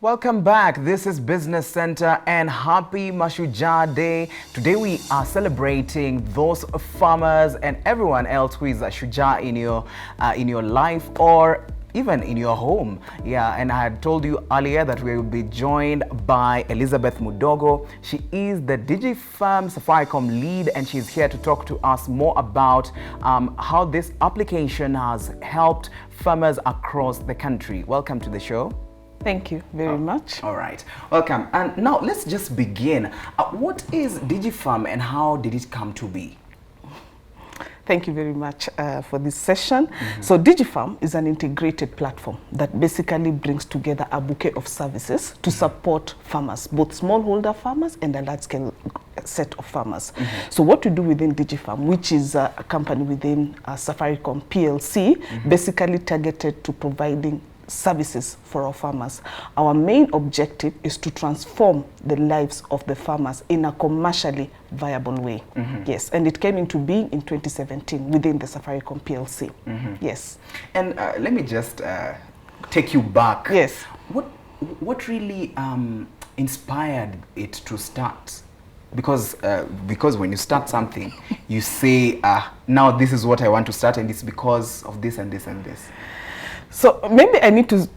Welcome back. This is Business Center and happy Mashujaa Day. Today we are celebrating those farmers and everyone else who is a shujaa in your life or even in your home. Yeah, and I had told you earlier that we will be joined by Elizabeth Mudogo. She is the Digifarm Safaricom lead, and she's here to talk to us more about how this application has helped farmers across the country. Welcome to the show. Thank you very much. All right, welcome. And now let's just begin. What is Digifarm and how did it come to be? Thank you very much for this session. So Digifarm is an integrated platform that basically brings together a bouquet of services to support farmers, both smallholder farmers and a large-scale set of farmers. So what we do within Digifarm, which is a company within Safaricom PLC, basically targeted to providing services for our farmers. Our main objective is to transform the lives of the farmers in a commercially viable way. Yes, and it came into being in 2017 within the Safaricom PLC. Yes. And let me just take you back. Yes. What really inspired it to start? Because when you start something, you say, now this is what I want to start, and it's because of this and this and this. So maybe I need to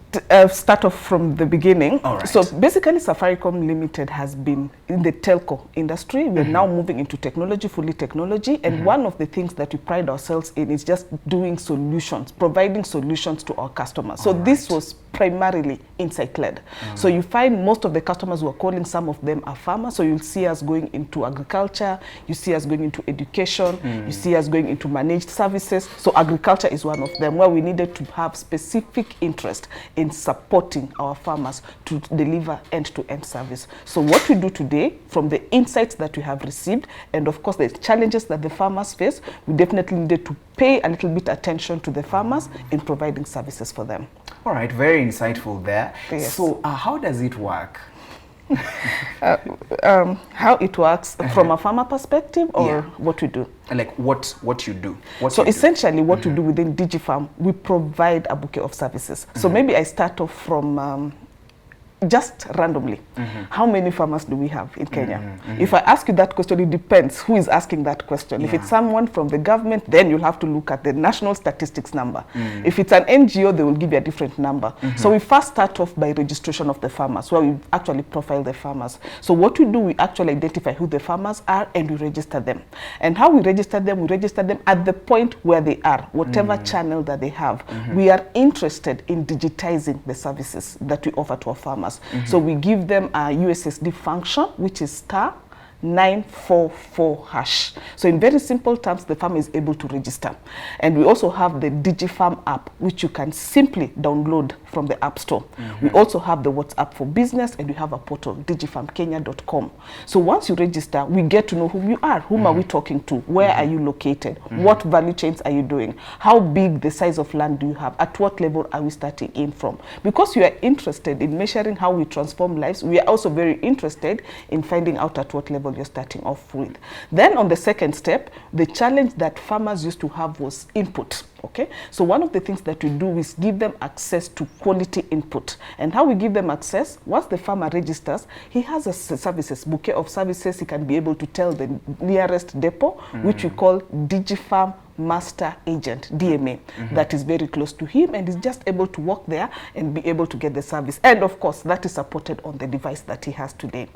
start off from the beginning. All right. So basically Safaricom Limited has been in the telco industry. We're now moving into technology, fully technology. And one of the things that we pride ourselves in is just doing solutions, providing solutions to our customers. So this was primarily insight-led. So you find most of the customers who are calling, some of them are farmers. So you'll see us going into agriculture, you see us going into education, you see us going into managed services. So agriculture is one of them, where we needed to have specific interest in supporting our farmers to deliver end-to-end service. So what we do today, from the insights that we have received, and of course the challenges that the farmers face, we definitely needed to pay a little bit attention to the farmers in providing services for them. All right, very insightful there. Yes. So how does it work? How it works from a farmer perspective, or what we do? Like what you do? So essentially what we do within Digifarm, we provide a bouquet of services. So maybe I start off from just randomly. How many farmers do we have in Kenya? If I ask you that question, it depends who is asking that question. If it's someone from the government, then you'll have to look at the national statistics number. If it's an NGO, they will give you a different number. So we first start off by registration of the farmers, where we actually profile the farmers. So what we do, we actually identify who the farmers are and we register them. And how we register them at the point where they are, whatever channel that they have. We are interested in digitizing the services that we offer to our farmers. So we give them a USSD function, which is *944#. So in very simple terms, the farmer is able to register. And we also have the Digifarm app, which you can simply download from the App Store. We also have the WhatsApp for business, and we have a portal, digifarmkenya.com. So once you register, we get to know who you are. Whom are we talking to? Where are you located? What value chains are you doing? How big the size of land do you have? At what level are we starting in from? Because you are interested in measuring how we transform lives, we are also very interested in finding out at what level you're starting off with. Then on the second step, the challenge that farmers used to have was input. Okay, so one of the things that we do is give them access to quality input. And how we give them access, once the farmer registers, he has a bouquet of services. He can be able to tell the nearest depot, which we call Digifarm Master Agent, DMA, that is very close to him, and is just able to walk there and be able to get the service. And of course, that is supported on the device that he has today.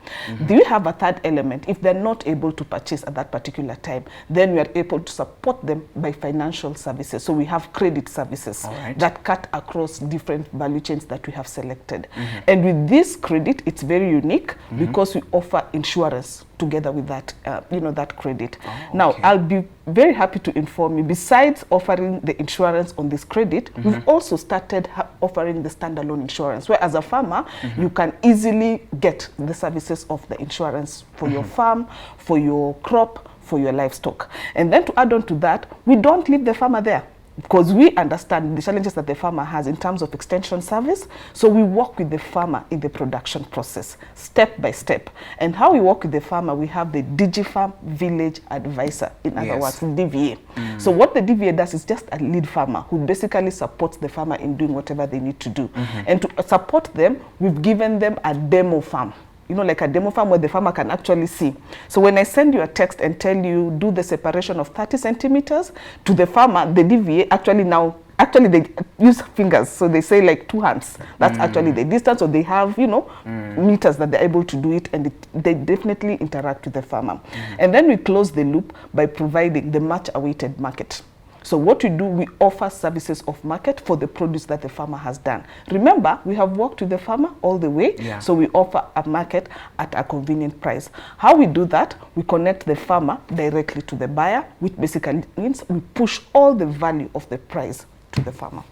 Do we have a third element? If they're not able to purchase at that particular time, then we are able to support them by financial services. So we have credit services that cut across different value chains that we have selected. And with this credit, it's very unique because we offer insurance together with that, that credit. Now, I'll be very happy to inform you, besides offering the insurance on this credit, we've also started offering the standalone insurance, where as a farmer, you can easily get the services of the insurance for your farm, for your crop, for your livestock. And then to add on to that, we don't leave the farmer there. because we understand the challenges that the farmer has in terms of extension service. So we work with the farmer in the production process, step by step. And how we work with the farmer, we have the Digifarm Village Advisor, in other words, DVA. So what the DVA does is just a lead farmer who basically supports the farmer in doing whatever they need to do. And to support them, we've given them a demo farm. You know, like a demo farm where the farmer can actually see. So when I send you a text and tell you do the separation of 30 centimeters, to the farmer, the DVA actually they use fingers. So they say like 2 hands. That's actually the distance. So they have, you know, meters that they're able to do it, and they definitely interact with the farmer. And then we close the loop by providing the much awaited market. So what we do, we offer services of market for the produce that the farmer has done. Remember, we have worked with the farmer all the way, so we offer a market at a convenient price. How we do that, we connect the farmer directly to the buyer, which basically means we push all the value of the price to the farmer.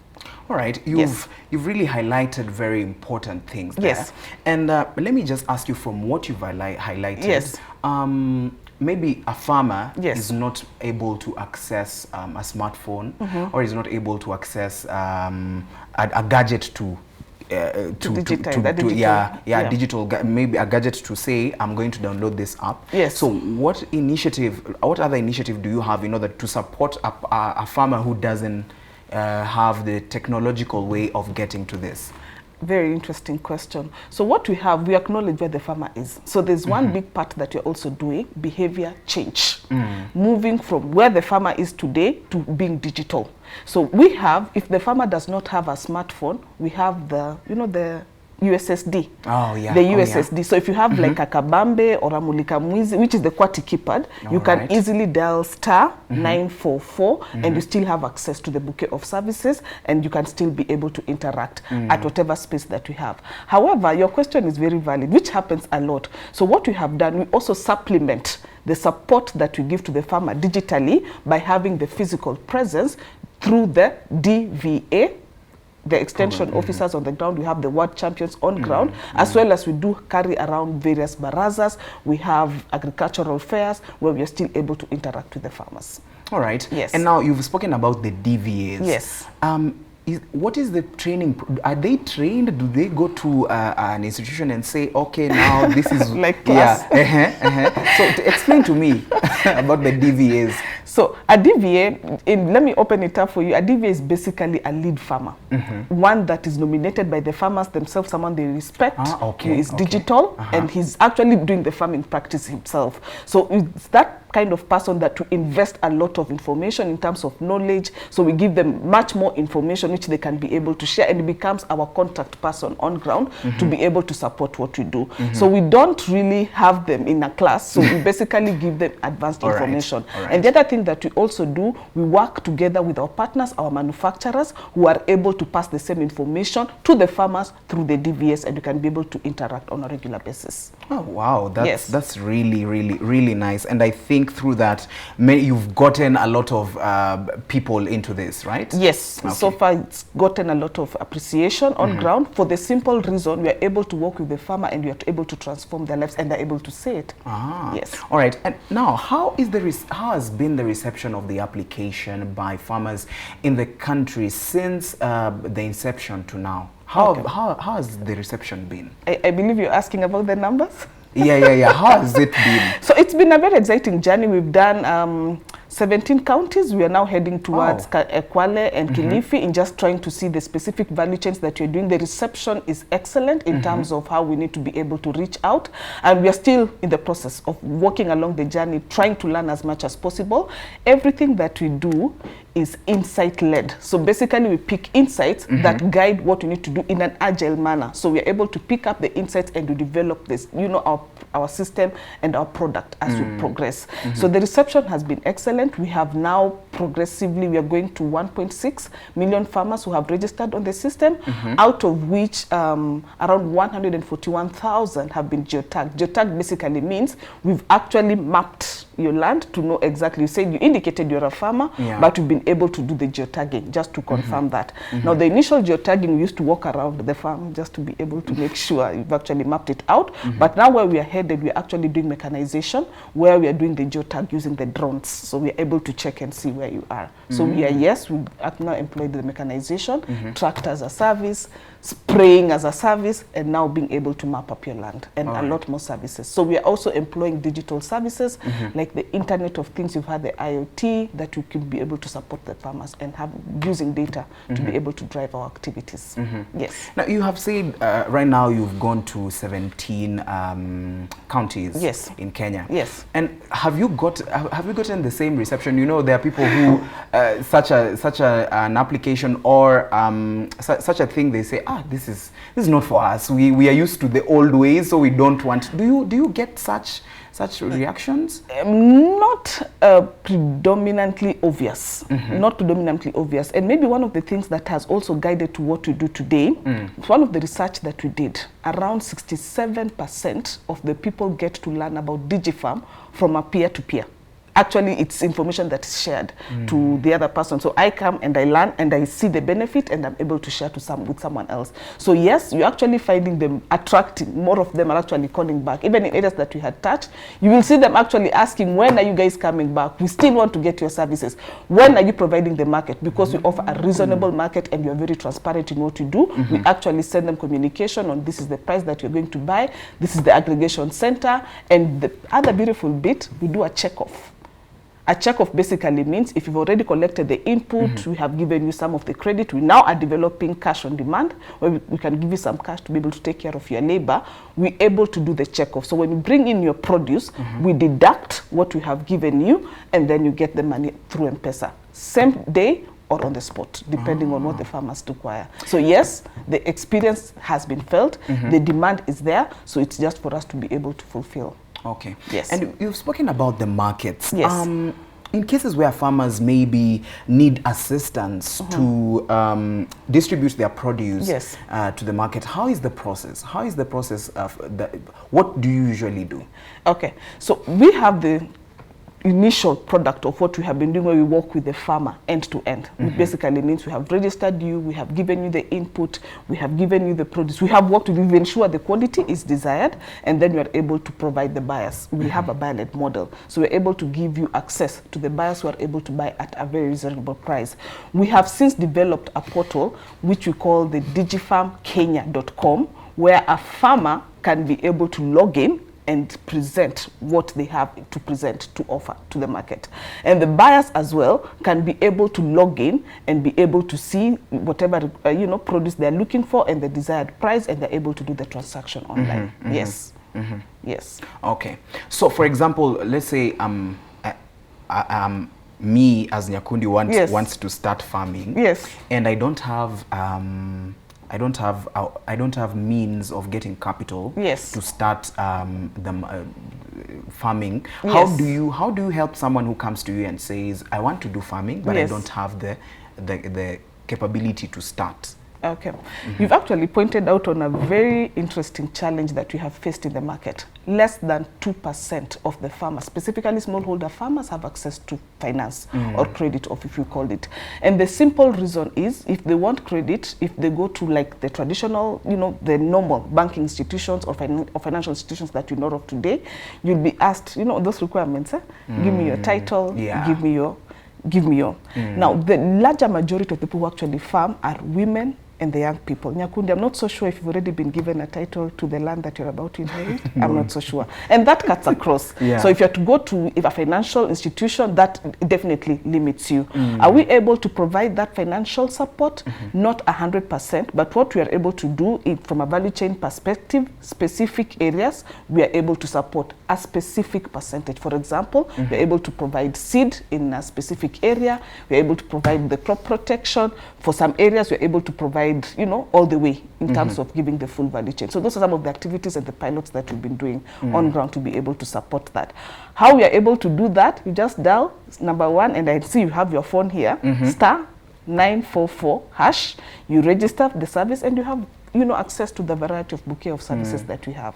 All right, you've really highlighted very important things there. Yes. And let me just ask you, from what you've highlighted, yes. Maybe a farmer yes. is not able to access a smartphone, or is not able to access a gadget to digital, maybe a gadget to say, I'm going to download this app. Yes. So what other initiative do you have in order to support a farmer who doesn't have the technological way of getting to this? Very interesting question. So what we have, we acknowledge where the farmer is. So there's one big part that you're also doing, behavior change. Moving from where the farmer is today to being digital. So we have, if the farmer does not have a smartphone, we have the, you know, the USSD. Oh, yeah. The USSD. So if you have like a Kabambe or a Mulika Mwizi, which is the QWERTY keypad, you can easily dial *944 and you still have access to the bouquet of services, and you can still be able to interact at whatever space that we have. However, your question is very valid, which happens a lot. So what we have done, we also supplement the support that we give to the farmer digitally by having the physical presence through the DVA, the extension officers on the ground. We have the ward champions on ground, as well as we do carry around various barazas. We have agricultural fairs where we are still able to interact with the farmers. All right. Yes. And now you've spoken about the DVAs. Yes. What is the training? Are they trained? Do they go to an institution and say, okay, now this is like class? So to explain to me about the DVAs. So a DVA, let me open it up for you. A DVA is basically a lead farmer, one that is nominated by the farmers themselves, someone they respect, who is digital, and he's actually doing the farming practice himself. So it's that kind of person that to invest a lot of information in terms of knowledge. So we give them much more information which they can be able to share, and it becomes our contact person on ground to be able to support what we do. So we don't really have them in a class, so we basically give them advanced information. And the other thing that we also do, we work together with our partners, our manufacturers, who are able to pass the same information to the farmers through the DVS, and you can be able to interact on a regular basis. Oh wow, that's really, really, really nice. And I think through that, you've gotten a lot of people into this, right? Yes. Okay. So far it's gotten a lot of appreciation on ground, for the simple reason we are able to work with the farmer and we are able to transform their lives, and they're able to say it. Yes. All right. And now, how has been the reception of the application by farmers in the country since the inception to now? How has the reception been? I believe you're asking about the numbers? Yeah. How has it been? So it's been a very exciting journey. We've done 17 counties. We are now heading towards Kwale and Kilifi in just trying to see the specific value chains that you're doing. The reception is excellent in terms of how we need to be able to reach out. And we are still in the process of walking along the journey, trying to learn as much as possible. Everything that we do is insight-led. So basically we pick insights that guide what we need to do in an agile manner. So we are able to pick up the insights and to develop this, you know, our system and our product as we progress. So the reception has been excellent. We have now progressively, we are going to 1.6 million farmers who have registered on the system, out of which around 141,000 have been geotagged. Geotagged basically means we've actually mapped your land to know exactly. You said you indicated you're a farmer, but we've been able to do the geotagging just to confirm that. Now, the initial geotagging, we used to walk around the farm just to be able to make sure you've actually mapped it out. But now where we are headed, we're actually doing mechanization, where we are doing the geotag using the drones. So we're able to check and see where you are. So we have now employed the mechanization, tractor as a service, spraying as a service, and now being able to map up your land, and a lot more services. So we are also employing digital services like the Internet of Things. You've had the IoT that we can be able to support the farmers and have using data to be able to drive our activities. Yes. Now you have said right now you've gone to 17 counties in Kenya. Yes. And have you gotten the same reception? You know, there are people who such an application or such a thing, they say, this is not for us. We are used to the old ways, so we don't want. Do you get such reactions? Not predominantly obvious. Not predominantly obvious. And maybe one of the things that has also guided to what we do today, one of the research that we did, around 67% of the people get to learn about Digifarm from a peer-to-peer. Actually, it's information that is shared to the other person. So I come and I learn and I see the benefit and I'm able to share with someone else. So yes, you're actually finding them attracting. More of them are actually calling back. Even in areas that we had touched, you will see them actually asking, when are you guys coming back? We still want to get your services. When are you providing the market? Because we offer a reasonable market and you're very transparent in what you do. We actually send them communication on this is the price that you're going to buy. This is the aggregation center. And the other beautiful bit, we do a check-off. A check-off basically means if you've already collected the input, we have given you some of the credit. We now are developing cash on demand, where we can give you some cash to be able to take care of your labor. We're able to do the check-off. So when you bring in your produce, we deduct what we have given you, and then you get the money through M-Pesa. Same day or on the spot, depending on what the farmers require. So yes, the experience has been felt. The demand is there. So it's just for us to be able to fulfill. Okay. Yes. And you've spoken about the markets. Yes. In cases where farmers maybe need assistance to distribute their produce to the market, how is the process? How is the process of what do you usually do? Okay. So we have the initial product of what we have been doing, where we work with the farmer end to end. It basically means we have registered you, we have given you the input, we have given you the produce, we have worked with you to ensure the quality is desired, and then we are able to provide the buyers. We have a buyer-led model, so we're able to give you access to the buyers who are able to buy at a very reasonable price. We have since developed a portal which we call the digifarmkenya.com, where a farmer can be able to log in and present what they have to present, to offer to the market. And the buyers as well can be able to log in and be able to see whatever produce they're looking for and the desired price, and they're able to do the transaction online. Yes. Yes. Okay. So for example, let's say me as Nyakundi wants to start farming. Yes. And I don't have I don't have means of getting capital to start farming. How do you help someone who comes to you and says, I want to do farming, but I don't have the capability to start? Okay. You've actually pointed out on a very interesting challenge that we have faced in the market. Less than 2% of the farmers, specifically smallholder farmers, have access to finance or credit, or if you call it. And the simple reason is, if they want credit, if they go to like the traditional, the normal banking institutions or financial institutions that you know of today, you'll be asked, those requirements, give me your title, give me your. Now, the larger majority of the people who actually farm are women and the young people. Nyakundi, I'm not so sure if you've already been given a title to the land that you're about to inherit. I'm not so sure. And that cuts across. So if you have to go to a financial institution, that definitely limits you. Are we able to provide that financial support? Not 100%, but what we are able to do from a value chain perspective, specific areas, we are able to support a specific percentage. For example, we're able to provide seed in a specific area. We're able to provide the crop protection. For some areas, we're able to provide, all the way in terms of giving the full value chain. So those are some of the activities and the pilots that we've been doing on ground to be able to support that. How we are able to do that, you just dial #1, and I see you have your phone here, *944#. You register the service, and you have, access to the variety of bouquet of services that we have.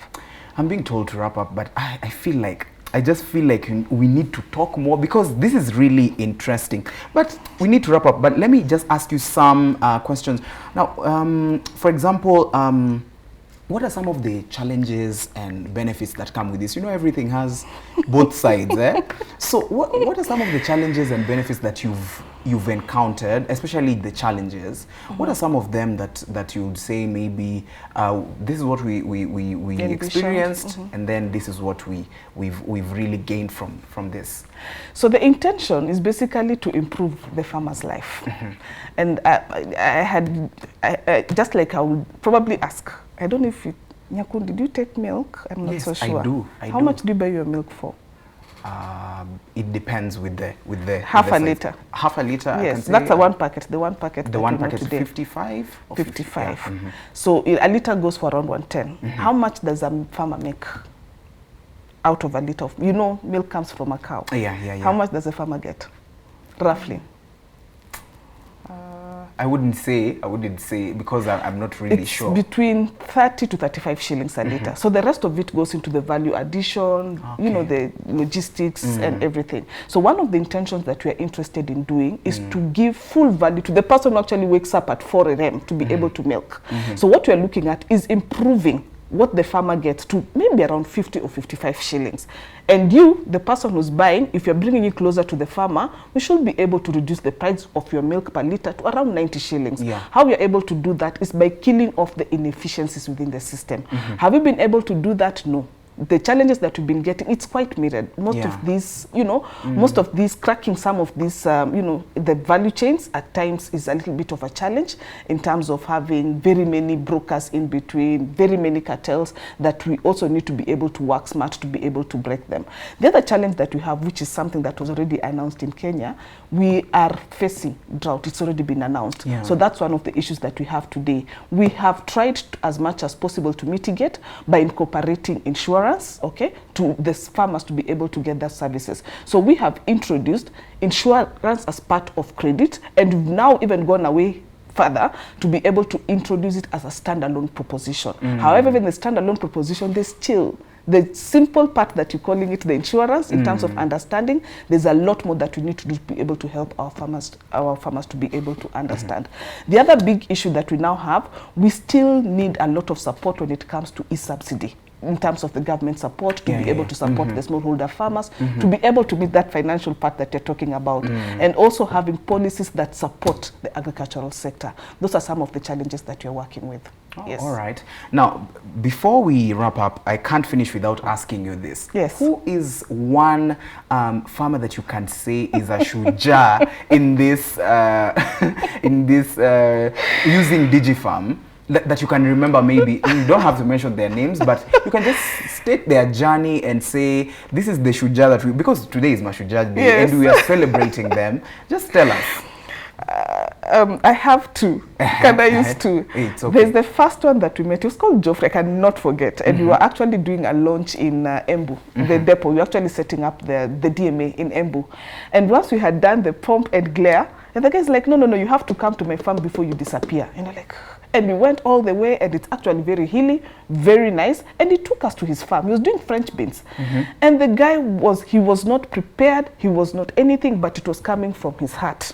I'm being told to wrap up, but I feel like I just feel like we need to talk more because this is really interesting. But we need to wrap up. But let me just ask you some questions. Now, for example, what are some of the challenges and benefits that come with this? You know, everything has both sides. So what are some of the challenges and benefits that you've encountered, especially the challenges? What are some of them that you would say maybe this is what we experienced, and then this is what we've really gained from this? So the intention is basically to improve the farmer's life. And I just like I would probably ask, I don't know if you, Nyakun, did you take milk? I'm not so sure. I do. How much do you buy your milk for? It depends with the half a liter. Half a liter. Yes, that's the one packet. The one packet. The one packet is 55. 55. Yeah. So a liter goes for around 110. How much does a farmer make out of a liter of, you know, milk comes from a cow? Yeah. How much does a farmer get, roughly? I wouldn't say because I'm not really sure. It's between 30 to 35 shillings a liter. So the rest of it goes into the value addition, you know, the logistics and everything. So one of the intentions that we are interested in doing is to give full value to the person who actually wakes up at 4 a.m. to be able to milk. So what we are looking at is improving what the farmer gets to maybe around 50 or 55 shillings. And you, the person who's buying, if you're bringing it closer to the farmer, we should be able to reduce the price of your milk per liter to around 90 shillings. Yeah. How we are able to do that is by killing off the inefficiencies within the system. Have we been able to do that? No. The challenges that we've been getting, it's quite mirrored. Most of these, you know, most of these, cracking some of these, you know, the value chains at times is a little bit of a challenge in terms of having very many brokers in between, very many cartels that we also need to be able to work smart to be able to break them. The other challenge that we have, which is something that was already announced in Kenya, we are facing drought. It's already been announced. Yeah. So that's one of the issues that we have today. We have tried as much as possible to mitigate by incorporating insurance, okay, to the farmers to be able to get their services. So we have introduced insurance as part of credit, and we've now even gone away further to be able to introduce it as a standalone proposition. However, in the standalone proposition, there's still the simple part that you're calling it the insurance in terms of understanding. There's a lot more that we need to do to be able to help our farmers to be able to understand. The other big issue that we now have, we still need a lot of support when it comes to e-subsidy, in terms of the government support to be able to support the smallholder farmers, to be able to meet that financial part that you're talking about, and also having policies that support the agricultural sector. Those are some of the challenges that you're working with. Yes. All right. Now, before we wrap up, I can't finish without asking you this. Yes. Who is one farmer that you can say is a shujaa in this using Digifarm? That you can remember? Maybe you don't have to mention their names, but you can just state their journey and say, this is the shujaa that we, because today is Mashujaa Day, and we are celebrating them. Just tell us. I have two. Can I use two? It's okay. There's the first one that we met. It was called Joffrey. I cannot forget. And we were actually doing a launch in Embu, the depot. We were actually setting up the DMA in Embu. And once we had done the pomp and glare, and the guy's like, no, you have to come to my farm before you disappear. And I'm like, and we went all the way, and it's actually very hilly, very nice. And he took us to his farm. He was doing French beans. And the guy was not prepared. He was not anything, but it was coming from his heart.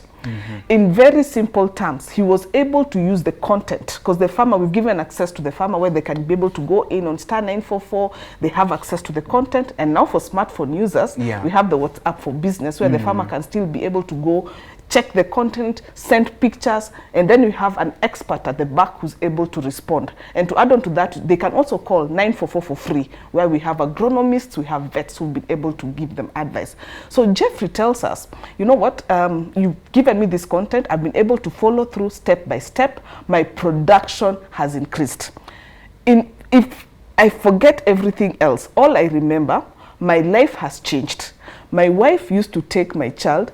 In very simple terms, he was able to use the content, because the farmer, we've given access to the farmer where they can be able to go in on *944. They have access to the content. And now for smartphone users, we have the WhatsApp for business, where the farmer can still be able to go check the content, send pictures, and then we have an expert at the back who's able to respond. And to add on to that, they can also call 944 for free, where we have agronomists, we have vets who'll be able to give them advice. So Jeffrey tells us, you know what, you've given me this content, I've been able to follow through step by step, my production has increased. If I forget everything else, all I remember, my life has changed. My wife used to take my child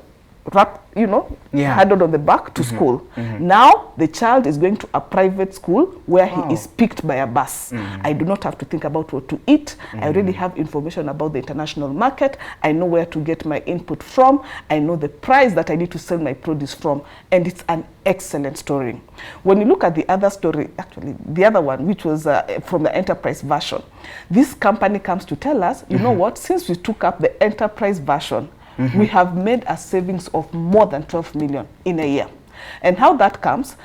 handled on the back to school. Now the child is going to a private school where he is picked by a bus. I do not have to think about what to eat. I already have information about the international market. I know where to get my input from. I know the price that I need to sell my produce from, and it's an excellent story. When you look at the other story, actually the other one, which was from the enterprise version, this company comes to tell us, you know what, since we took up the enterprise version, we have made a savings of more than 12 million in a year. And how that comes,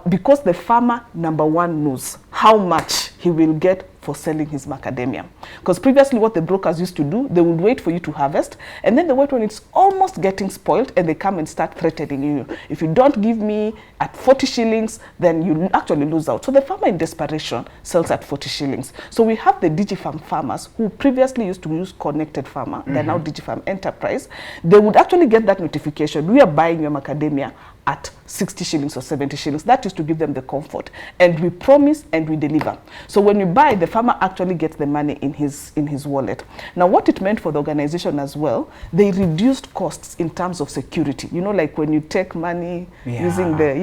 because the farmer, number one, knows how much he will get for selling his macadamia. Because previously what the brokers used to do, they would wait for you to harvest, and then they wait when it's almost getting spoiled, and they come and start threatening you. If you don't give me at 40 shillings, then you actually lose out. So the farmer in desperation sells at 40 shillings. So we have the Digifarm farmers who previously used to use Connected Farmer, they're now Digifarm Enterprise. They would actually get that notification, we are buying your macadamia at 60 shillings or 70 shillings. That is to give them the comfort. And we promise and we deliver. So when you buy, the farmer actually gets the money in his wallet. Now what it meant for the organization as well, they reduced costs in terms of security. You know, like when you take money using the,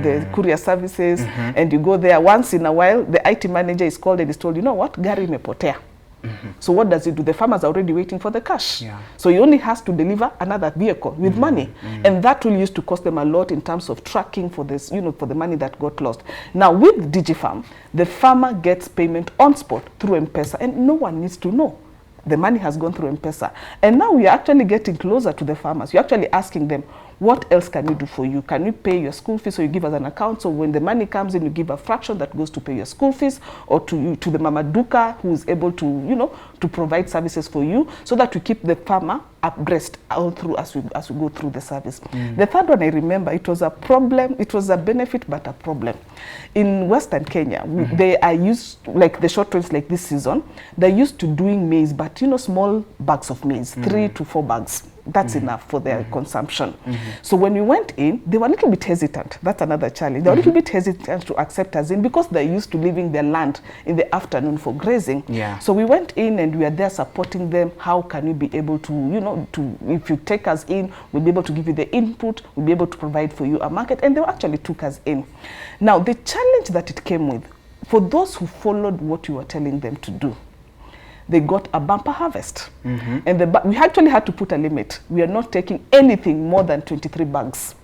the courier services, and you go there once in a while, the IT manager is called and is told, you know what, gari imepotea. So what does it do? The farmers are already waiting for the cash. So he only has to deliver another vehicle with money. And that will used to cost them a lot in terms of tracking for this, for the money that got lost. Now with Digifarm, the farmer gets payment on spot through M-Pesa, and no one needs to know. The money has gone through M-Pesa. And now we are actually getting closer to the farmers. You're actually asking them, what else can we do for you? Can we pay your school fees? So you give us an account. So when the money comes in, you give a fraction that goes to pay your school fees, or to the Mama Duka, who is able to, to provide services for you, so that we keep the farmer abreast all through as we go through the service. The third one, I remember, it was a problem. It was a benefit, but a problem. In Western Kenya, they are used, like the short rains like this season, they're used to doing maize, but small bags of maize, 3 to 4 bags. That's enough for their consumption. So when we went in, they were a little bit hesitant. That's another challenge. They were a little bit hesitant to accept us in, because they're used to leaving their land in the afternoon for grazing. So we went in and we are there supporting them. How can we be able to, if you take us in, we'll be able to give you the input, we'll be able to provide for you a market. And they actually took us in. Now, the challenge that it came with, for those who followed what you were telling them to do, they got a bumper harvest. And we actually had to put a limit. We are not taking anything more than 23 bags.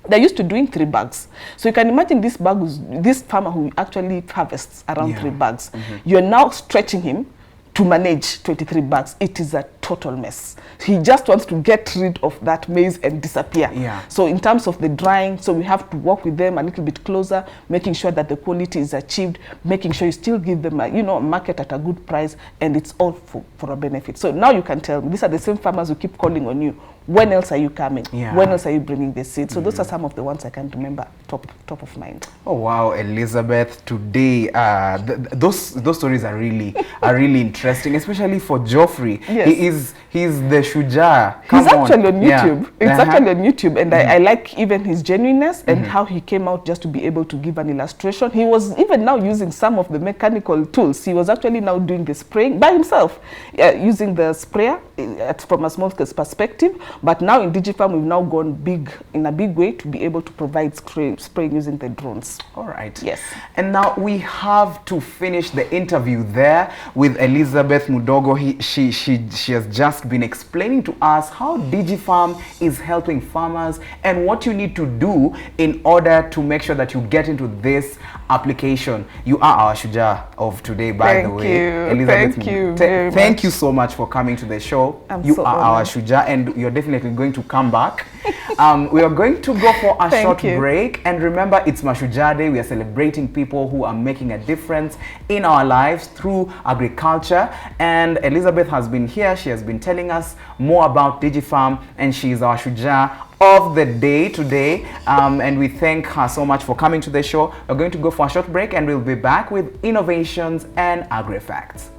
They're used to doing 3 bags. So you can imagine this farmer who actually harvests around 3 bags. You're now stretching him to manage 23 bags. It is a total mess. He just wants to get rid of that maize and disappear. So in terms of the drying, so we have to work with them a little bit closer, making sure that the quality is achieved, making sure you still give them a market at a good price, and it's all for a benefit. So now you can tell me, these are the same farmers who keep calling on you. When else are you coming? When else are you bringing the seed? So those are some of the ones I can remember top of mind. Oh wow, Elizabeth, today those stories are really interesting, especially for Geoffrey. He's the Shujaa. He's actually on YouTube. It's actually on YouTube, and I like even his genuineness and how he came out just to be able to give an illustration. He was even now using some of the mechanical tools. He was actually now doing the spraying by himself, using the sprayer from a small perspective. But now in Digifarm, we've now gone big, in a big way, to be able to provide spraying using the drones. All right. Yes. And now we have to finish the interview there with Elizabeth Mudogo. She has just been explaining to us how Digifarm is helping farmers and what you need to do in order to make sure that you get into this application. You are our Shujaa of today, by the way. Elizabeth, thank you very much. Thank you so much for coming to the show. You are our Shujaa, and you're definitely going to come back. We are going to go for a short break. And remember, it's Mashujaa Day. We are celebrating people who are making a difference in our lives through agriculture. And Elizabeth has been here. She has been telling us more about Digifarm, and she is our Shujaa of the day today. And we thank her so much for coming to the show. We're going to go for a short break, and we'll be back with innovations and agri-facts.